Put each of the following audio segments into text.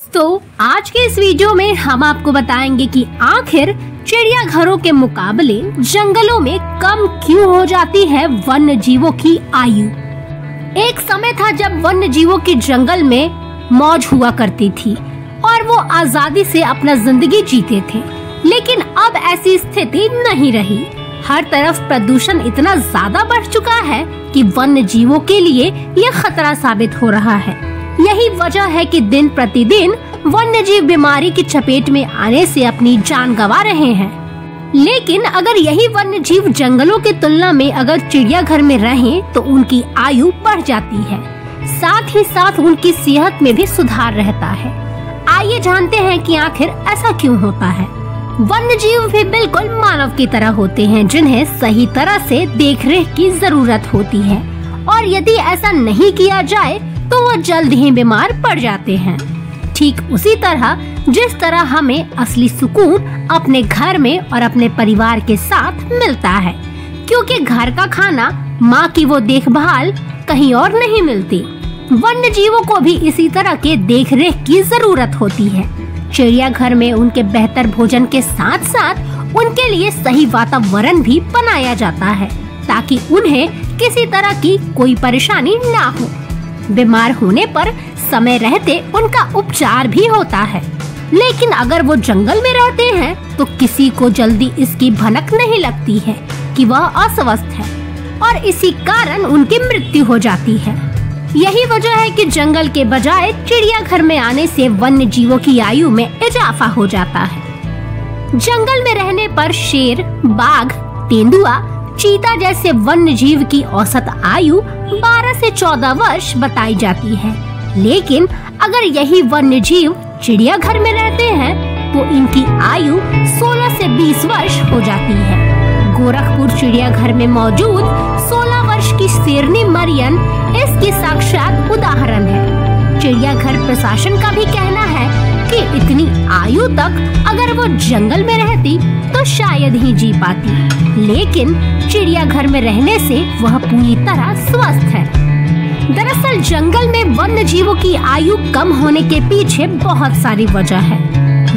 दोस्तों, आज के इस वीडियो में हम आपको बताएंगे कि आखिर चिड़ियाघरों के मुकाबले जंगलों में कम क्यों हो जाती है वन्य जीवों की आयु। एक समय था जब वन्य जीवों की जंगल में मौज हुआ करती थी और वो आजादी से अपना जिंदगी जीते थे, लेकिन अब ऐसी स्थिति नहीं रही। हर तरफ प्रदूषण इतना ज्यादा बढ़ चुका है कि वन्य जीवों के लिए यह खतरा साबित हो रहा है। यही वजह है कि दिन प्रतिदिन वन्य जीव बीमारी की चपेट में आने से अपनी जान गंवा रहे हैं। लेकिन अगर यही वन्य जीव जंगलों की तुलना में अगर चिड़ियाघर में रहें तो उनकी आयु बढ़ जाती है, साथ ही साथ उनकी सेहत में भी सुधार रहता है। आइए जानते हैं कि आखिर ऐसा क्यों होता है। वन्य जीव भी बिल्कुल मानव की तरह होते हैं, जिन्हें सही तरह से देखरेख की जरूरत होती है, और यदि ऐसा नहीं किया जाए तो वो जल्द ही बीमार पड़ जाते हैं। ठीक उसी तरह जिस तरह हमें असली सुकून अपने घर में और अपने परिवार के साथ मिलता है, क्योंकि घर का खाना, माँ की वो देखभाल कहीं और नहीं मिलती। वन्य जीवों को भी इसी तरह के देखरेख की जरूरत होती है। चिड़ियाघर में उनके बेहतर भोजन के साथ साथ उनके लिए सही वातावरण भी बनाया जाता है, ताकि उन्हें किसी तरह की कोई परेशानी ना हो। बीमार होने पर समय रहते उनका उपचार भी होता है, लेकिन अगर वो जंगल में रहते हैं तो किसी को जल्दी इसकी भनक नहीं लगती है कि वह अस्वस्थ है, और इसी कारण उनकी मृत्यु हो जाती है। यही वजह है कि जंगल के बजाय चिड़ियाघर में आने से वन्य जीवों की आयु में इजाफा हो जाता है। जंगल में रहने पर शेर, बाघ, तेंदुआ, चीता जैसे वन्य जीव की औसत आयु 12 से 14 वर्ष बताई जाती है, लेकिन अगर यही वन्य जीव चिड़ियाघर में रहते हैं तो इनकी आयु 16 से 20 वर्ष हो जाती है। गोरखपुर चिड़ियाघर में मौजूद 16 वर्ष की शेरनी मरियन इसकी साक्षात उदाहरण है। चिड़ियाघर प्रशासन का भी कहना है कि इतनी आयु तक अगर वो जंगल में रहती तो शायद ही जी पाती, लेकिन चिड़ियाघर में रहने से वह पूरी तरह स्वस्थ है। दरअसल जंगल में वन्य जीवों की आयु कम होने के पीछे बहुत सारी वजह है।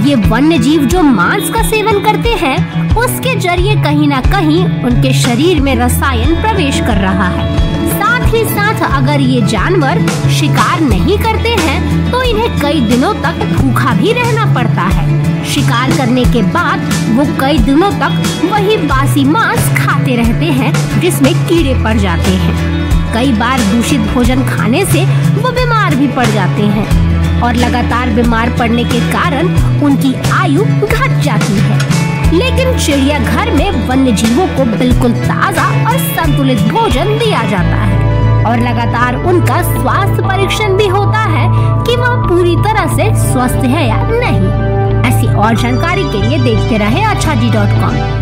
ये वन्य जीव जो मांस का सेवन करते हैं, उसके जरिए कहीं न कहीं उनके शरीर में रसायन प्रवेश कर रहा है। साथ ही साथ अगर ये जानवर शिकार नहीं करते हैं तो इन्हें कई दिनों तक भूखा भी रहना पड़ता है। शिकार करने के बाद वो कई दिनों तक वही बासी मांस खाते रहते हैं, जिसमें कीड़े पड़ जाते हैं। कई बार दूषित भोजन खाने से वो बीमार भी पड़ जाते हैं, और लगातार बीमार पड़ने के कारण उनकी आयु घट जाती है। लेकिन चिड़ियाघर में वन्य जीवों को बिल्कुल ताज़ा और संतुलित भोजन दिया जाता है, और लगातार उनका स्वास्थ्य परीक्षण भी होता है कि वह पूरी तरह से स्वस्थ है या नहीं। ऐसी और जानकारी के लिए देखते रहें अच्छा जी.com।